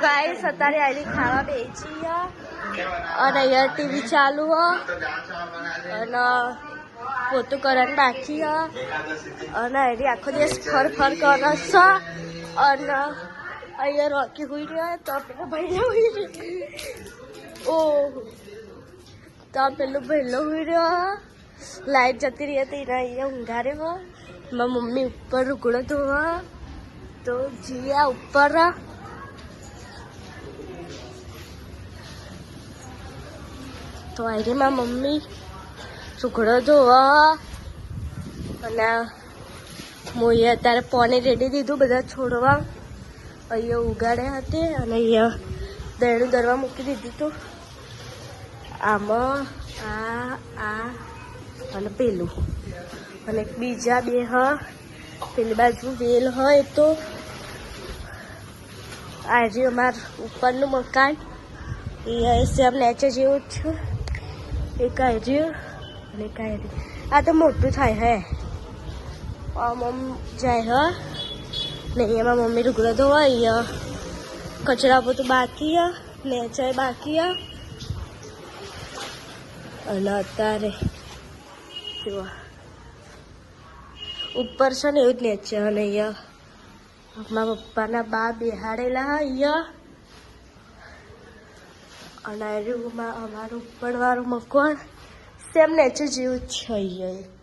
Guys અત્યારે આની ખાવા બેસી અને અહીંયા ટીવી ચાલુ અને પોતું કરવાનું બાકી અને એની આખો દિવસ ફર કરે છે અને અહીંયા રોકી હોઈ રહ્યા તો પેલો ભાઈ હોઈ રહ્યો તો પેલું ભાઈલો હોઈ રહ્યો લાઈટ જતી રહી હતી એના અહીંયા ઊંઘારે મારી મમ્મી ઉપર રૂગડો ધોવા તો જીયા ઉપર તો આઈ મારી મમ્મી રૂગડો ધોવા અને મોએ અત્યારે પાણી રેડી દીધું બધા છોડવા અહીંયા ઉગાડ્યા હતી અને અહીંયા દહીણું દરવા મૂકી દીધું હતું આમાં આ અને પેલું અને બીજા બે પેલી બાજુ વેલ હોય તો આજે અમારું ઉપરનું મકાન એ સેમ નેચર જેવું જ છે એક આવ્યું અને એક આવ્યું આ તો મોટું થાય હે મમ્મી જાય ને અહીંયામાં મમ્મી રૂગડો ધોવા અહીંયા કચરા પોતું બાકી નેચર બાકી અને અત્યારે ઉપર છે ને એવું જ નેચર અને અહીંયા મારા પપ્પાના બા બેહાડેલા અહીંયા અને અમારું ઉપરવાળું મકાન સેમ નેચર જેવું જ છે અહીંયા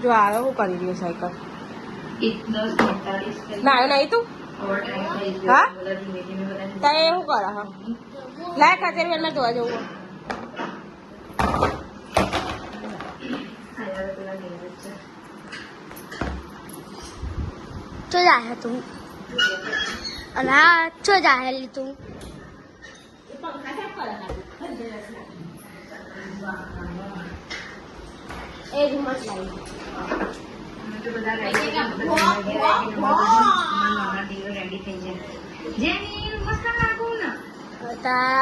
જો આવે હું કરી રહ્યો સાયકલ ના નહીં તું હા તારે એવું કરે હા લાય ખાતર વેલમાં ધોવા જવું ચો જાય તું અલા ચો જાય તું એ રિમોટ લાવી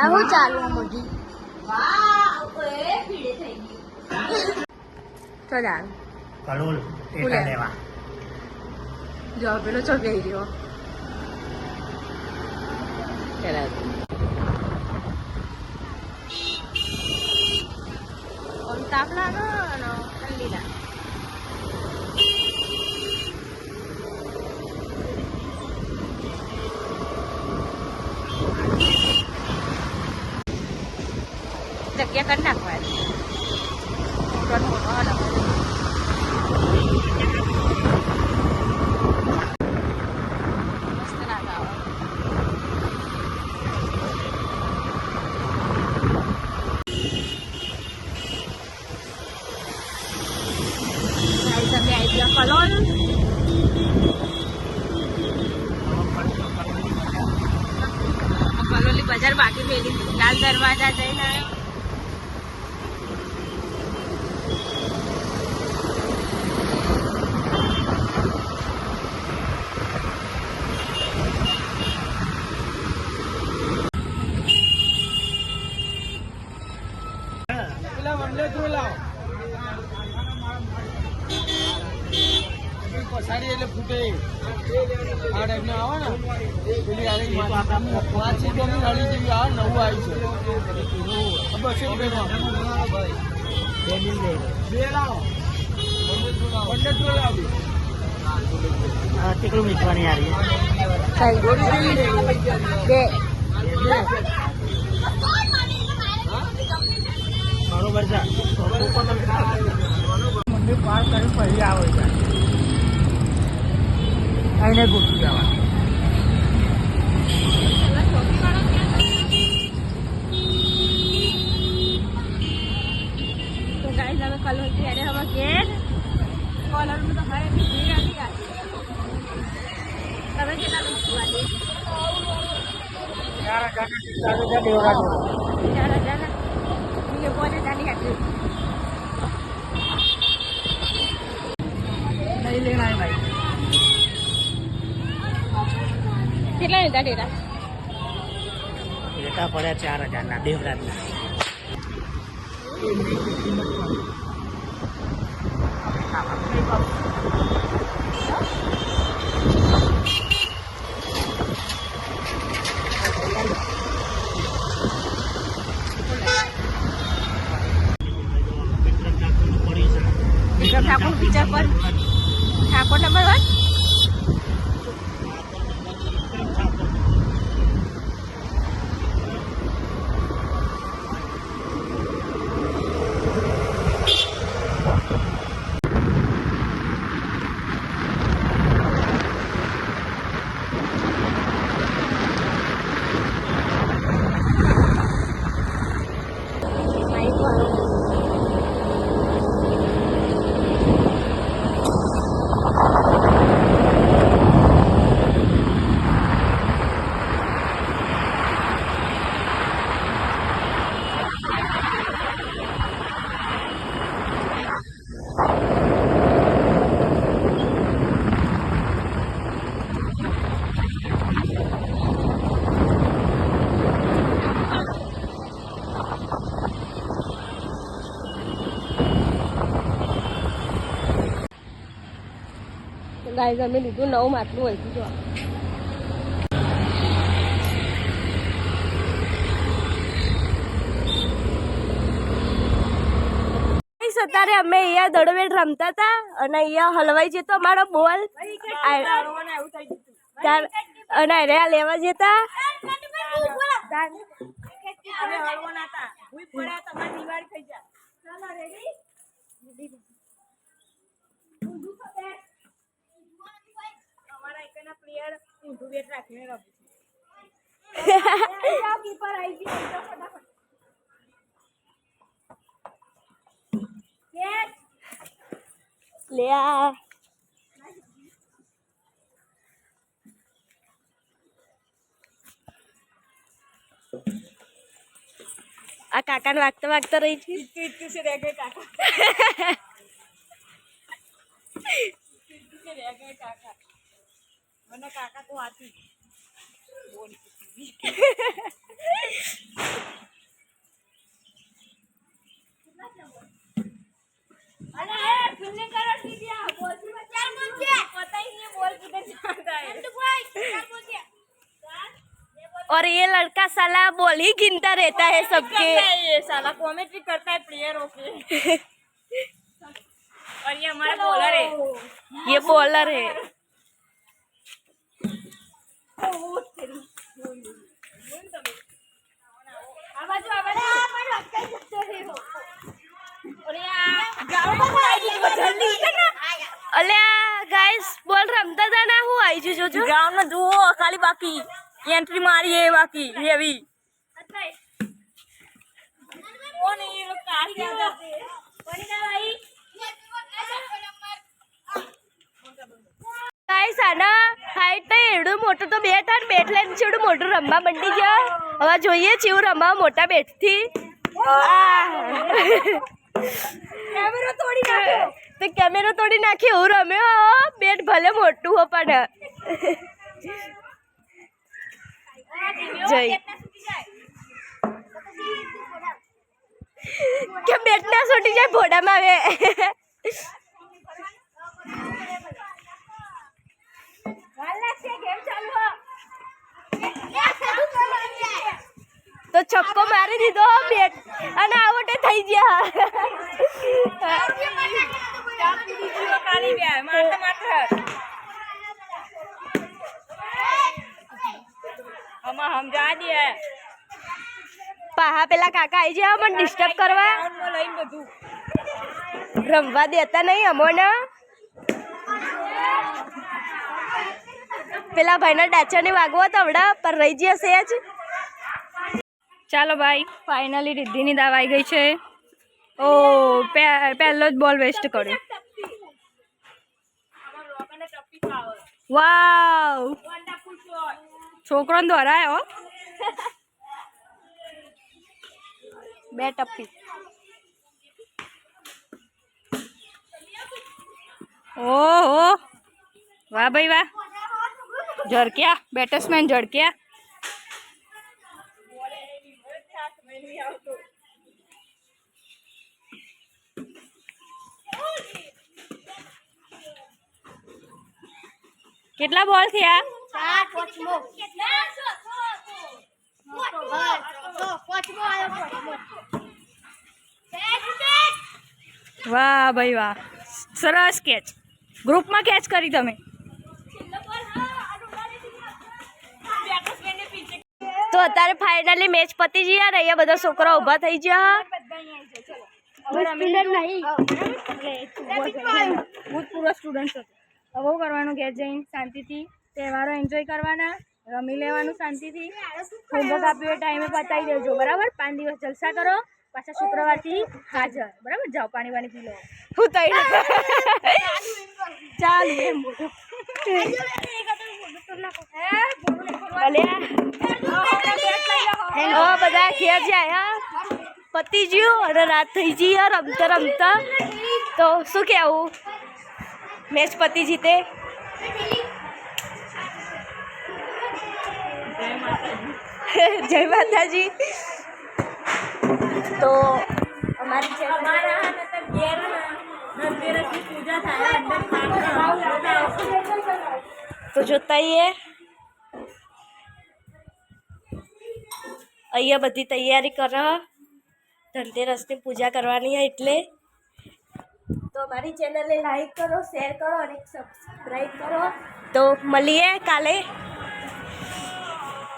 હું ચાલુ મોટી તો જાણ જો પેલો ચોકી રહ્યો તાપ લાગે ઠંડી લાગે જગ્યા કરી નાખવા કલોલી બજાર બાકી પેલી લાલ દરવાજા જઈને આવ્યો પછાડી એટલે ફૂટે આ ટાઈપને આવે ને પેલી આની 5 સીટોની હળી જેવી આવે નવું આવી છે 200 બે લાવો 15 લાવો કેટલું મીઠવાની યાર બે બરોબર છે મંદિર પાર કરી ફરી આવે છે આઈને ગોઠવી જવા તો ગાઈસ હવે કલર ત્યારે હવે ઘેર કોલરમાં તો મારે ભીડ આવી તમે કેટલા લખવાની 4000 મને બોલે જાની હતી નહીં લેના ભાઈ કેટલા લીધા ડેરા લેતા પડ્યા 4000 ના દેવરાજના ગાઈઝ અમે લીધું નવું માટલું હોય જો અત્યારે અમે અહીંયા દડોવેડ રમતા હતા અને અહીંયા હલવાઈ જતો અમારો બોલ અને રહ્યા લેવા જતા લ્યા આ કાકાને વાગતા વાગતા રહી છે કાકા તો આતી और ये लड़का साला बॉल ही गिनता रहता है सबके ये साला कॉमेंट्री करता है प्लेयरों पे और ये हमारा बॉलर है ये बॉलर है અલ્યા ગાઈસ બોલ રમતા હતા ના હું આવી છું જોજો ग्राउंड में जो खाली बाकी एंट्री मारी है बाकी ये अभी कौन है ये लोग काट के भाई ગાઈસ આના હાઈટ તો એવડું મોટું તો બેટ અને બેટ લઈને છેવડું મોટું રમવા મંડી ગયા હવે જોઈએ છીએ રમવા મોટા બેટ થી કેમેરો તોડી નાખ્યો તો કેમેરો તોડી નાખી હું રમ્યો બેટ ભલે મોટું હો પણ જઈ કે બેટ ના છૂટી જાય ભોડામાં આવે તો છક્કો મારી દીધો બેટ અને આવટે થઈ ગયા સમજા દે પાહા પેલા કાકા આવી જાય મને ડિસ્ટર્બ કરવા રમવા દેતા નહીં અમોને પેલા ભાઈના ડાચાને વાગવો તવડા પર રહી જશે જ ચાલો ભાઈ ફાઇનલી રિદ્ધિની દાવ આવી ગઈ છે ઓ પહેલો જ બોલ વેસ્ટ કર્યો વાવ છોકરો દોરાયો બે ટપ્પી ઓહો વાહ ભાઈ વાહ ઝડક્યા બેટ્સમેન ઝડક્યા કેટલા બોલ થયા વાહ ભાઈ વાહ સરસ કેચ ગ્રુપમાં કેચ કરી તમે તો અત્યારે ફાઇનલી મેચ પતી ગયા ને અહીંયા બધા છોકરા ઊભા થઈ ગયા ભૂતપૂર્વ સ્ટુડન્ટ હતો હવે કરવાનું ઘેર જઈને શાંતિથી તહેવારો એન્જોય કરવાના રમી લેવાનું શાંતિથી હોમવર્ક આપ્યો ટાઈમે પતાવી દેજો બરાબર 5 દિવસ જલસા કરો પાછા શુક્રવારથી હાજર બરાબર જાઓ પાણી વાણી પી લો હું તઈ ચાલ એમ બધા ઘેર જાય પતી ગયું અને રાત થઈ ગઈ રમતા રમતા તો શું કહેવું મેચ પતી જીતે જય માતાજી તો અમારા પૂજા થાય તો જોતા અહીંયા બધી તૈયારી કરો. ધનતેરસની પૂજા કરવાની है એટલે તો અમારી ચેનલને લાઈક કરો, શેર કરો અને સબસ્ક્રાઈબ કરો. તો મળીએ કાલે.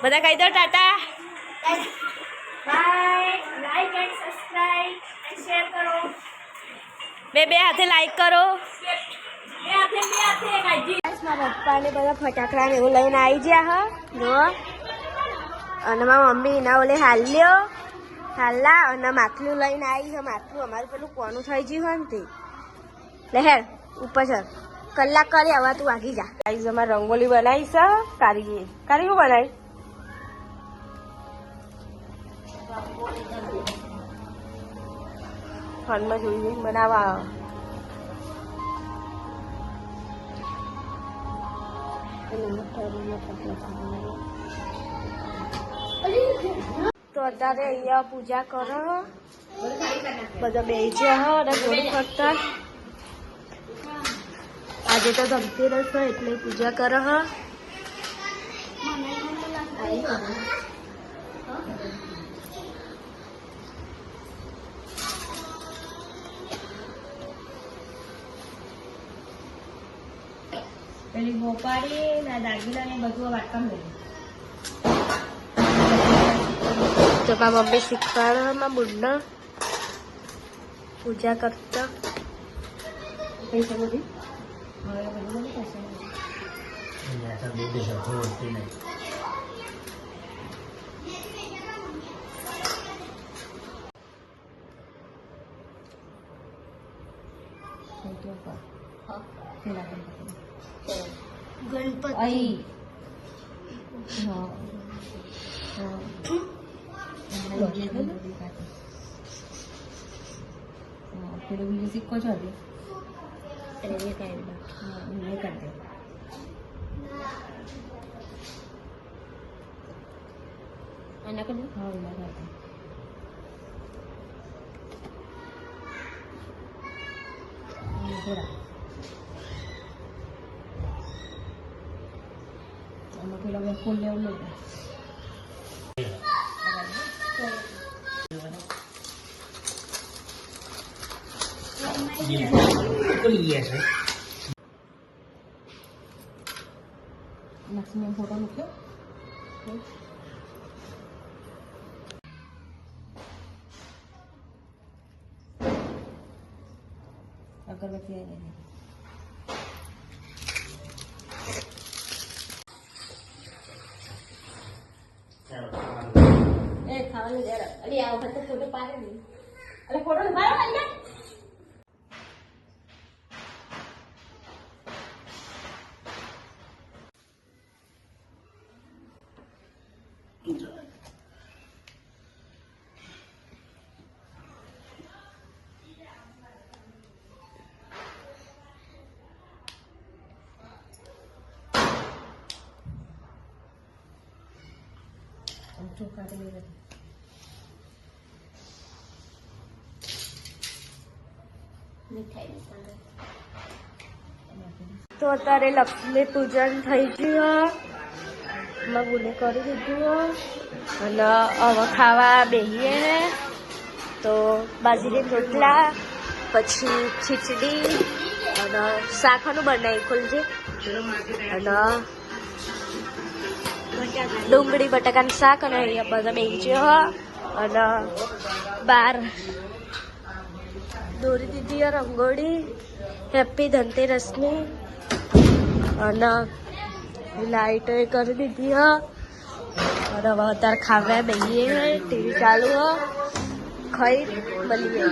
બધા કહી દો tata, bye. Like and subscribe and share કરો. બે હાથે લાઈક કરો. બે હાથે કાઢી. મારા પપ્પાને બધા ફટાકડા ને એવું લઈને આવી ગયા હા જો. અને મારા મમ્મી એના ઓલે હાલ્લા અને માટલું લઈને આવી છે. માટલું અમારું પેલું કોનું થઈ ગયું હોય ને તે લહેર ઉપર છે. કલાક કરી આવા તું વાગી જા. આઈ અમારે રંગોલી બનાવી છે. કારીગર શું બનાવી? ફોનમાં જોઈ બનાવવા. તો અત્યારે અહીંયા પૂજા કરો. બધા બેસી અને થોડું કરતા. આજે તો ધનતેરસ હોય એટલે પૂજા કરો. પેલી ગોપાળી ના દાગીના ને બધું વાટકામ લઈ. તો મારા મમ્મી શીખવાડવામાં બુડના પૂજા કરતા. પૈસા બધી ગણપતિ પેલો બીજો સિક્કો છો આના કરું. હા એના કાઢે. આમાં પેલા મેં ફૂલ લેવું નહીં. લક્ષ્મી ફોટો મૂક્યો. અગરબત્તી આવી ગઈ. ખાવાનું જરા અલી આ વખત ફોટો પાડે નહીં. અલે ફોટો પાડો ને. ચોખા તો લઈ તો અત્યારે લક્ષ્મી પૂજન થઈ ગયું. મેં બોલે કરી દીધું અને હવે ખાવા બેસીએ. તો બાજરી રોટલા, પછી ખીચડી અને શાકનું બનાવી ખુલજે અને ડુંગળી બટાકાનું શાક. અને અહીંયા બધા બેસીએ અને બાર દોરી દીધી રંગોળી હેપી ધનતેરસની અને લાઈટો એ કરી દીધી અને હવે અત્યારે ખાવા બેસીએ. ટીવી ચાલુ ખાઈ મળીએ.